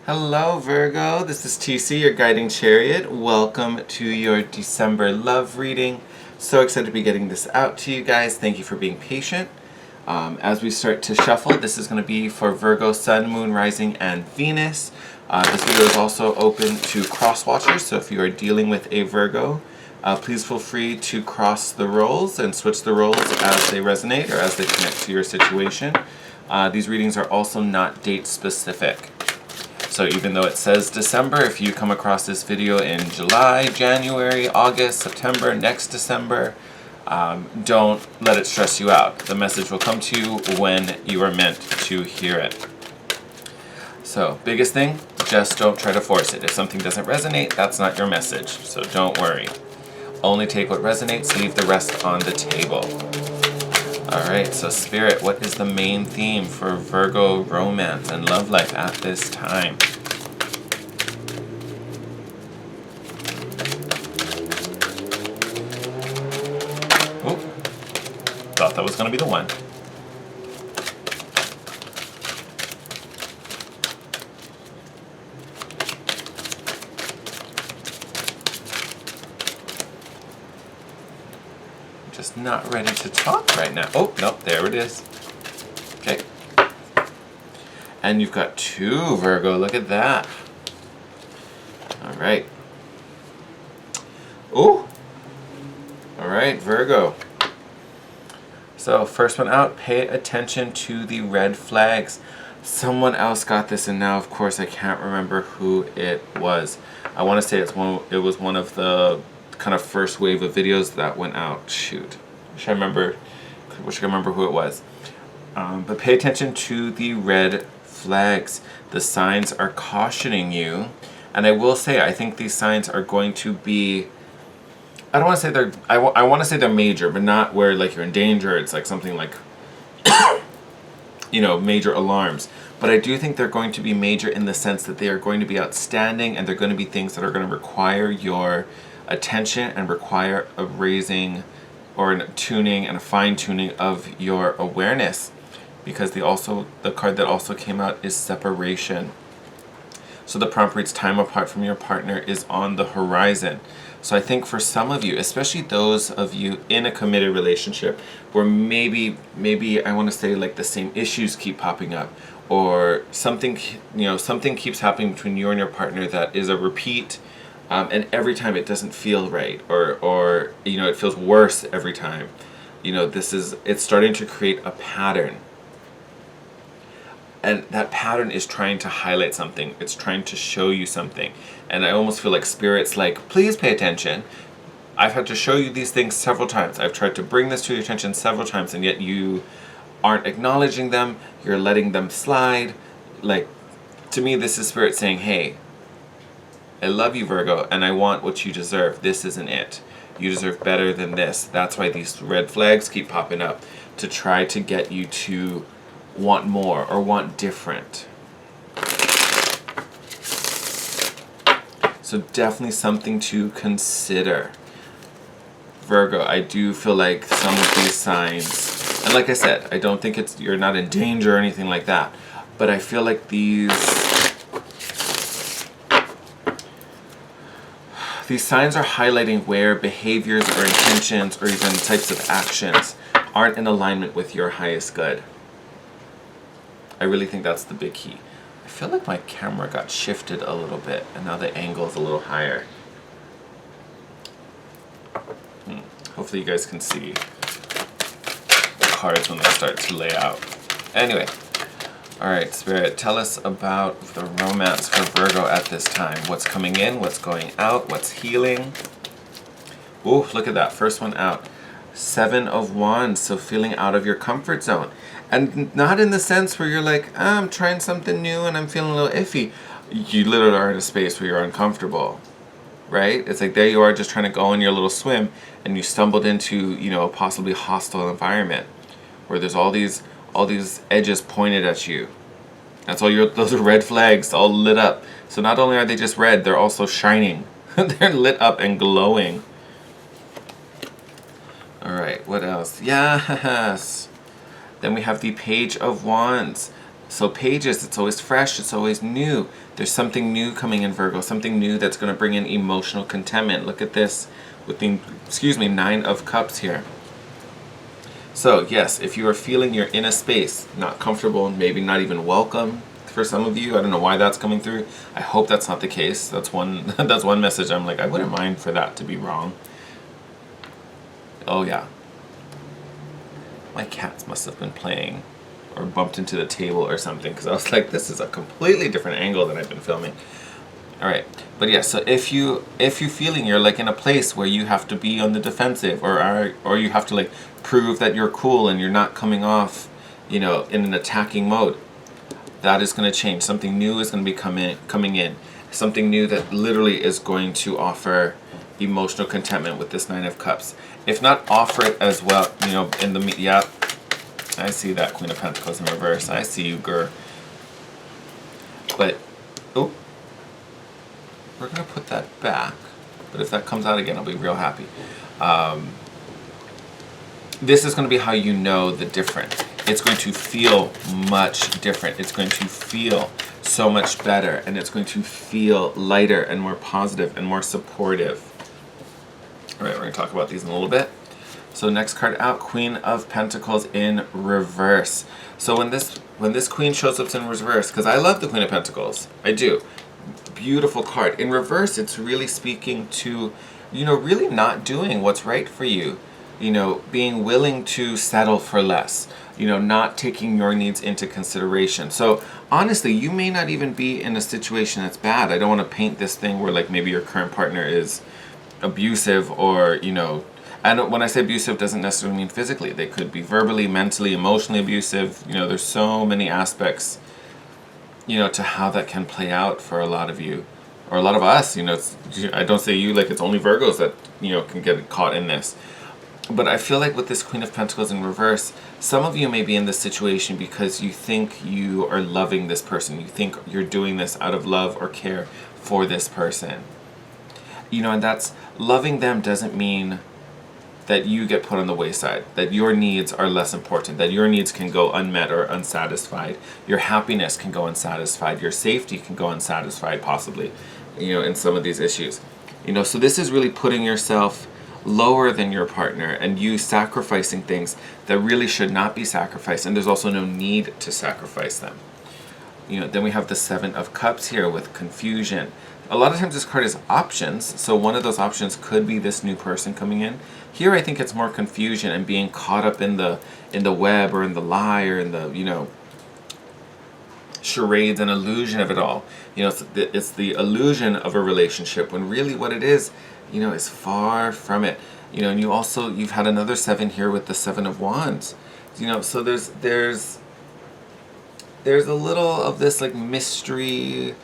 Hello Virgo, this is TC, your guiding chariot. Welcome to your December love reading. So excited to be getting this out to you guys. Thank you for being patient. As we start to shuffle, this is going to be for Virgo Sun, Moon, Rising, and Venus. This video is also open to cross watchers, so if you are dealing with a Virgo, please feel free to cross the roles and switch the roles as they resonate or as they connect to your situation. These readings are also not date specific. So even though it says December, if you come across this video in July, January, August, September, next December, don't let it stress you out. The message will come to you when you are meant to hear it. So biggest thing, just don't try to force it. If something doesn't resonate, that's not your message. So don't worry. Only take what resonates, leave the rest on the table. Alright, so Spirit, what is the main theme for Virgo romance and love life at this time? Oh, thought that was going to be the one. Just not ready to talk right now. Oh, no, there it is. Okay. And you've got two, Virgo. Look at that. All right. Oh. All right, Virgo. So, first one out, pay attention to the red flags. Someone else got this, and now, of course, I can't remember who it was. I want to say it was one of the kind of first wave of videos that went out. Shoot. Wish I could remember who it was. But pay attention to the red flags. The signs are cautioning you. And I will say, I think these signs are going to be, I don't want to say they're, I want to say they're major, but not where like you're in danger. It's like something like, major alarms. But I do think they're going to be major in the sense that they are going to be outstanding, and they're going to be things that are going to require your attention and require a raising or a tuning and a fine-tuning of your awareness, because the card that also came out is separation. So the prompt reads, time apart from your partner is on the horizon. So I think for some of you, especially those of you in a committed relationship where maybe I want to say like the same issues keep popping up, or something keeps happening between you and your partner that is a repeat, and every time it doesn't feel right, or it feels worse every time. It's starting to create a pattern. And that pattern is trying to highlight something. It's trying to show you something. And I almost feel like Spirit's like, please pay attention. I've had to show you these things several times. I've tried to bring this to your attention several times, and yet you aren't acknowledging them. You're letting them slide. Like, to me, this is Spirit saying, hey, I love you, Virgo, and I want what you deserve. This isn't it. You deserve better than this. That's why these red flags keep popping up, to try to get you to want more or want different. So definitely something to consider. Virgo, I do feel like some of these signs, and like I said, I don't think you're not in danger or anything like that, but I feel like these signs are highlighting where behaviors or intentions or even types of actions aren't in alignment with your highest good. I really think that's the big key. I feel like my camera got shifted a little bit, and now the angle is a little higher. Hopefully you guys can see the cards when they start to lay out. Anyway, alright, Spirit, tell us about the romance for Virgo at this time. What's coming in, what's going out, what's healing. Ooh, look at that, first one out. 7 of Wands, so feeling out of your comfort zone. And not in the sense where you're like, I'm trying something new and I'm feeling a little iffy. You literally are in a space where you're uncomfortable, right? It's like there you are just trying to go on your little swim, and you stumbled into, a possibly hostile environment where there's all these edges pointed at you. That's all those are red flags all lit up. So not only are they just red, they're also shining. They're lit up and glowing. Alright, what else? Yes! Then we have the Page of Wands. So pages, it's always fresh, it's always new. There's something new coming in Virgo, something new that's going to bring in emotional contentment. Look at this with the, Nine of Cups here. So yes, if you are feeling you're in a space, not comfortable, maybe not even welcome for some of you, I don't know why that's coming through. I hope that's not the case. That's one that's one message I'm like, I wouldn't mind for that to be wrong. Oh yeah. My cats must have been playing or bumped into the table or something, because I was like, this is a completely different angle than I've been filming. All right, but yeah, so if you feeling you're like in a place where you have to be on the defensive, or you have to like prove that you're cool and you're not coming off, in an attacking mode, that is going to change. Something new is going to be coming in. Something new that literally is going to offer emotional contentment with this Nine of Cups. If not offer it as well, yeah, I see that Queen of Pentacles in reverse. I see you, girl. But, oh, we're going to put that back. But if that comes out again, I'll be real happy. This is going to be how you know the difference. It's going to feel much different. It's going to feel so much better. And it's going to feel lighter and more positive and more supportive. All right, we're going to talk about these in a little bit. So next card out, Queen of Pentacles in reverse. So when this Queen shows up in reverse, because I love the Queen of Pentacles, I do. Beautiful card. In reverse, it's really speaking to, really not doing what's right for you. Being willing to settle for less. Not taking your needs into consideration. So honestly, you may not even be in a situation that's bad. I don't want to paint this thing where like maybe your current partner is abusive or, and when I say abusive, doesn't necessarily mean physically. They could be verbally, mentally, emotionally abusive. There's so many aspects, to how that can play out for a lot of you, or a lot of us. I don't say you like it's only Virgos that, can get caught in this. But I feel like with this Queen of Pentacles in reverse, some of you may be in this situation because you think you are loving this person. You think you're doing this out of love or care for this person. And that's loving them doesn't mean that you get put on the wayside, that your needs are less important, that your needs can go unmet or unsatisfied, your happiness can go unsatisfied, your safety can go unsatisfied possibly, in some of these issues. So this is really putting yourself lower than your partner and you sacrificing things that really should not be sacrificed, and there's also no need to sacrifice them. Then we have the Seven of Cups here with confusion. A lot of times this card is options, so one of those options could be this new person coming in. Here I think it's more confusion and being caught up in the web or in the lie or in the, charades and illusion of it all. It's the illusion of a relationship when really what it is, is far from it. And you've had another seven here with the Seven of Wands. So there's a little of this like mystery,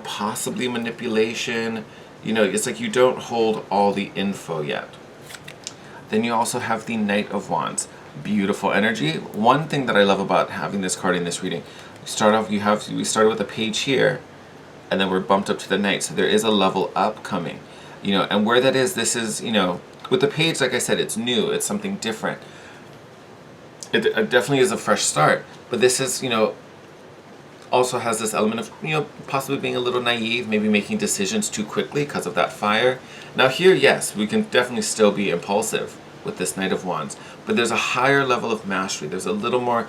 possibly manipulation. It's like you don't hold all the info yet. Then you also have the Knight of Wands. Beautiful energy. One thing that I love about having this card in this reading, we started with a page here, and then we're bumped up to the Knight. So there is a level up coming. And where that is, this is, with the page, like I said, it's new, it's something different. It definitely is a fresh start, but this is, also has this element of, possibly being a little naive, maybe making decisions too quickly because of that fire. Now here, yes, we can definitely still be impulsive with this Knight of Wands, but there's a higher level of mastery. There's a little more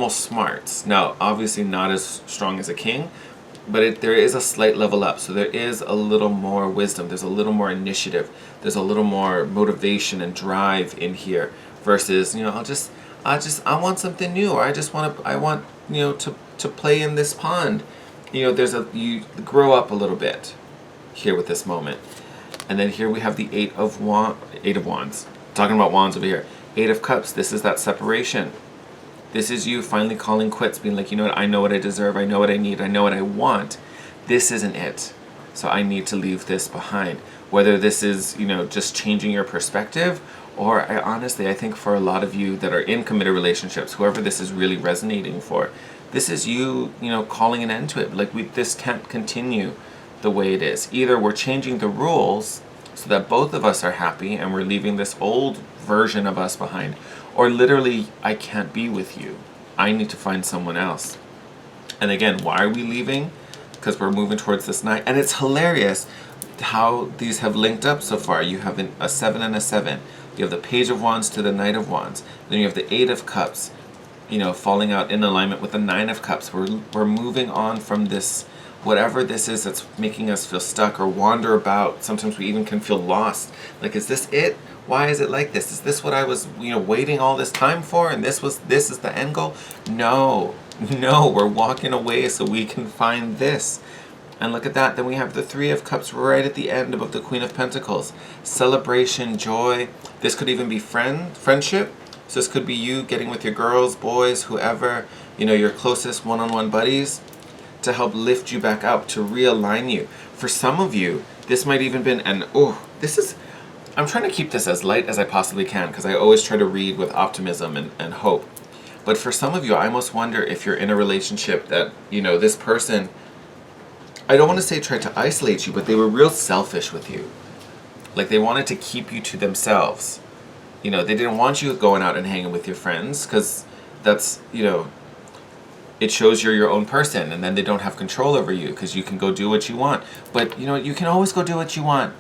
smarts. Now, obviously not as strong as a king, but there is a slight level up. So there is a little more wisdom. There's a little more initiative. There's a little more motivation and drive in here versus, I want something new, or I want, to play in this pond. You grow up a little bit here with this moment. And then here we have the Eight of Wands. Talking about wands over here. Eight of Cups, this is that separation. This is you finally calling quits, being like, I know what I deserve, I know what I need, I know what I want. This isn't it. So I need to leave this behind. Whether this is, just changing your perspective, or I think for a lot of you that are in committed relationships, whoever this is really resonating for, this is you, calling an end to it. Like, this can't continue the way it is. Either we're changing the rules so that both of us are happy and we're leaving this old version of us behind, or literally, I can't be with you. I need to find someone else. And again, why are we leaving? Because we're moving towards this 9. And it's hilarious how these have linked up so far. You have a 7 and a 7. You have the Page of Wands to the Knight of Wands. Then you have the 8 of Cups, falling out in alignment with the 9 of Cups. We're moving on from this, whatever this is that's making us feel stuck or wander about. Sometimes we even can feel lost. Like, is this it? Why is it like this? Is this what I was, waiting all this time for? And this is the end goal? No, we're walking away so we can find this. And look at that. Then we have the 3 of Cups right at the end above the Queen of Pentacles. Celebration, joy. This could even be friendship. So this could be you getting with your girls, boys, whoever, your closest one-on-one buddies, to help lift you back up, to realign you. For some of you, this might even been I'm trying to keep this as light as I possibly can, because I always try to read with optimism and hope. But for some of you, I almost wonder if you're in a relationship that, this person, I don't want to say tried to isolate you, but they were real selfish with you. Like, they wanted to keep you to themselves. They didn't want you going out and hanging with your friends, because that's, it shows you're your own person, and then they don't have control over you because you can go do what you want. But, you can always go do what you want.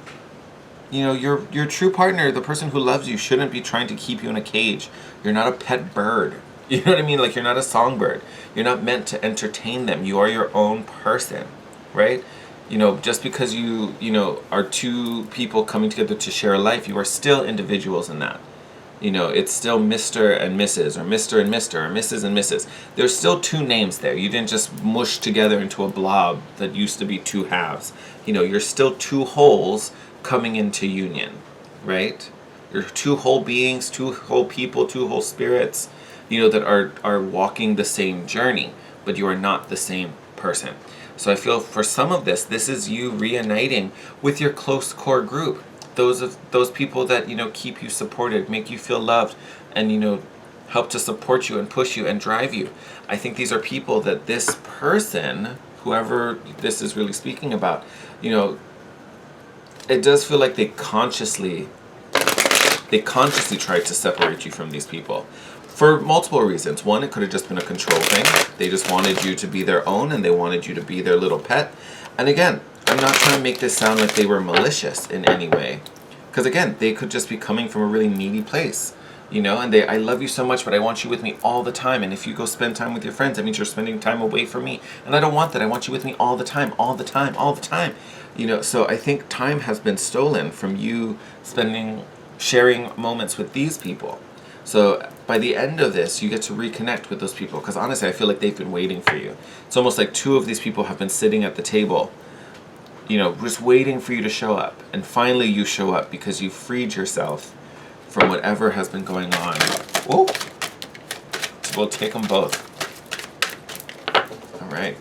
Your true partner, the person who loves you, shouldn't be trying to keep you in a cage. You're not a pet bird. You know what I mean? Like, you're not a songbird. You're not meant to entertain them. You are your own person, right? Just because you are two people coming together to share a life, you are still individuals in that. It's still Mr. and Mrs. or Mr. and Mr. or Mrs. and Mrs. There's still two names there. You didn't just mush together into a blob that used to be two halves. You're still two wholes coming into union, right? You're two whole beings, two whole people, two whole spirits, that are walking the same journey, but you are not the same person. So I feel for some of this is you reuniting with your close core group. Those people that keep you supported, make you feel loved, and help to support you and push you and drive you. I think these are people that this person, whoever this is really speaking about, it does feel like they consciously tried to separate you from these people for multiple reasons. One, it could have just been a control thing. They just wanted you to be their own, and they wanted you to be their little pet. And again, I'm not trying to make this sound like they were malicious in any way. Because again, they could just be coming from a really needy place. And I love you so much, but I want you with me all the time. And if you go spend time with your friends, that means you're spending time away from me. And I don't want that. I want you with me all the time, all the time, all the time. So I think time has been stolen from you sharing moments with these people. So by the end of this, you get to reconnect with those people. Because honestly, I feel like they've been waiting for you. It's almost like 2 of these people have been sitting at the table, just waiting for you to show up. And finally you show up because you freed yourself from whatever has been going on. Oh, we'll take them both. All right.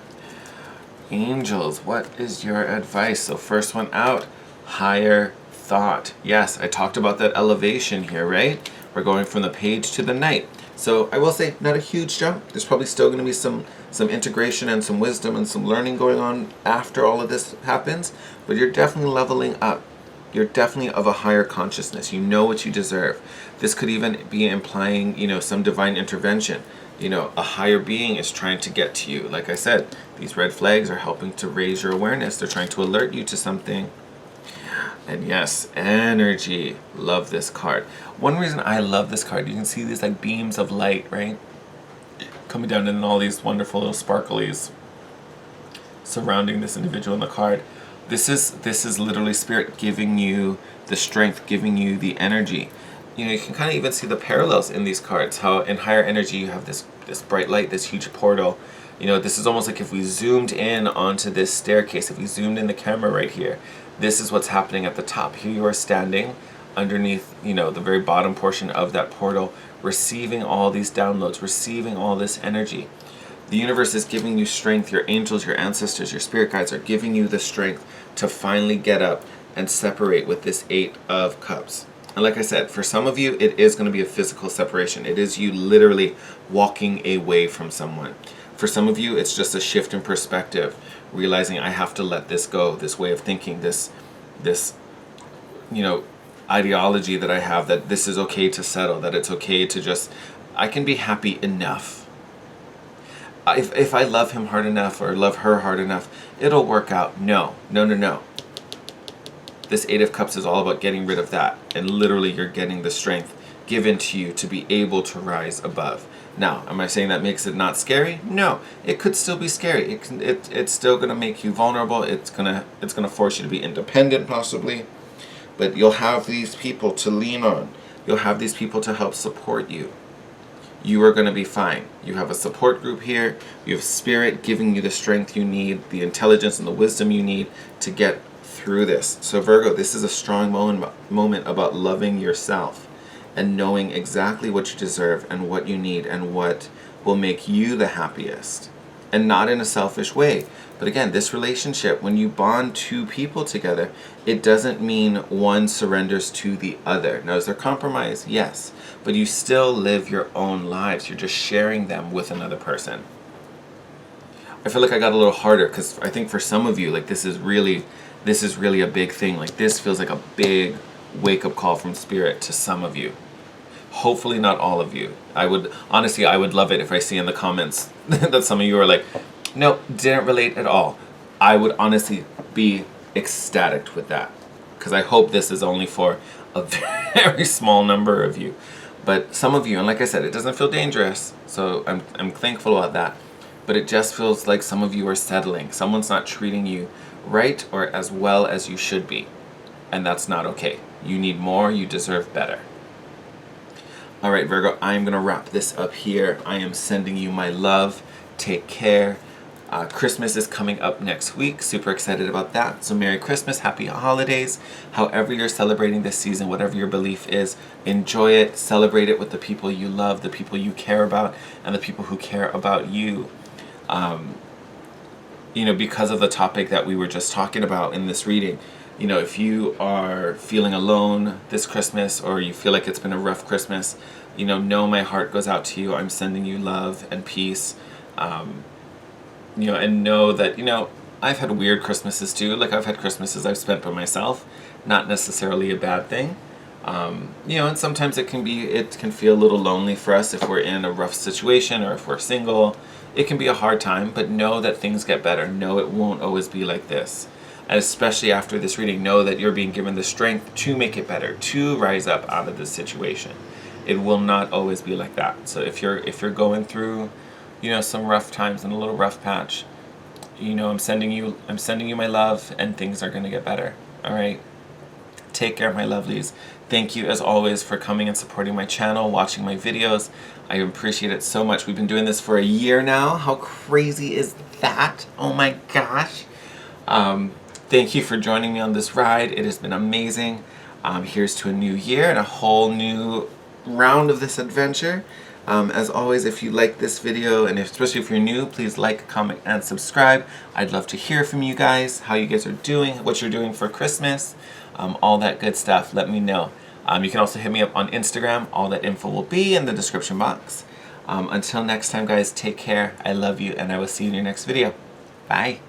Angels, what is your advice? So first one out, higher thought. Yes, I talked about that elevation here, right? We're going from the Page to the Knight. So I will say, not a huge jump. There's probably still going to be some integration and some wisdom and some learning going on after all of this happens, but you're definitely leveling up. You're definitely of a higher consciousness. You know what you deserve. This could even be implying, some divine intervention. A higher being is trying to get to you. Like I said, these red flags are helping to raise your awareness. They're trying to alert you to something. And yes, energy. Love this card. One reason I love this card, you can see these like beams of light, right? Coming down in all these wonderful little sparklies surrounding this individual in the card. This is literally spirit giving you the strength, giving you the energy. You can kind of even see the parallels in these cards, how in higher energy you have this bright light, this huge portal. This is almost like if we zoomed in onto this staircase, if we zoomed in the camera right here, this is what's happening at the top. Here you are standing underneath, the very bottom portion of that portal, receiving all these downloads, receiving all this energy. The universe is giving you strength. Your angels, your ancestors, your spirit guides are giving you the strength to finally get up and separate with this 8 of Cups. And like I said, for some of you, it is going to be a physical separation. It is you literally walking away from someone. For some of you, it's just a shift in perspective, realizing I have to let this go, this way of thinking, this ideology that I have, that this is okay to settle, that it's okay to just, I can be happy enough. if I love him hard enough or love her hard enough, it'll work out. No, no, no, no. This Eight of Cups is all about getting rid of that. And literally you're getting the strength given to you to be able to rise above. Now, am I saying that makes it not scary? No, it could still be scary. It's still going to make you vulnerable. It's gonna force you to be independent possibly. But you'll have these people to lean on. You'll have these people to help support you. You are going to be fine. You have a support group here. You have spirit giving you the strength you need, the intelligence and the wisdom you need to get through this. So Virgo, this is a strong moment about loving yourself and knowing exactly what you deserve and what you need and what will make you the happiest. And not in a selfish way. But again, this relationship, when you bond two people together, it doesn't mean one surrenders to the other. Now, is there compromise? Yes. But you still live your own lives. You're just sharing them with another person. I feel like I got a little harder because I think for some of you, like this is really a big thing. Like this feels like a big wake-up call from spirit to some of you. Hopefully not all of you. I would love it if I see in the comments that some of you are like, nope, didn't relate at all. I would honestly be ecstatic with that because I hope this is only for a very small number of you. But some of you, and like I said, it doesn't feel dangerous, so I'm thankful about that. But it just feels like some of you are settling. Someone's not treating you right or as well as you should be. And that's not okay. You need more, you deserve better. All right, Virgo, I'm going to wrap this up here. I am sending you my love. Take care. Christmas is coming up next week. Super excited about that. So Merry Christmas, Happy Holidays. However you're celebrating this season, whatever your belief is, enjoy it. Celebrate it with the people you love, the people you care about, and the people who care about you. Because of the topic that we were just talking about in this reading, if you are feeling alone this Christmas or you feel like it's been a rough Christmas, know my heart goes out to you. I'm sending you love and peace. And know that, I've had weird Christmases too. Like I've had Christmases I've spent by myself, not necessarily a bad thing. And sometimes it can feel a little lonely for us if we're in a rough situation or if we're single. It can be a hard time, but know that things get better. Know it won't always be like this. And especially after this reading, know that you're being given the strength to make it better, to rise up out of this situation. It will not always be like that. So if you're going through, some rough times and a little rough patch, I'm sending you my love, and things are going to get better. All right. Take care, my lovelies. Thank you as always for coming and supporting my channel, watching my videos. I appreciate it so much. We've been doing this for a year now. How crazy is that? Oh my gosh. Thank you for joining me on this ride. It has been amazing. Here's to a new year and a whole new round of this adventure. As always, if you like this video, and especially if you're new, please like, comment, and subscribe. I'd love to hear from you guys, how you guys are doing, what you're doing for Christmas, all that good stuff. Let me know. You can also hit me up on Instagram. All that info will be in the description box. Until next time, guys, take care. I love you, and I will see you in your next video. Bye.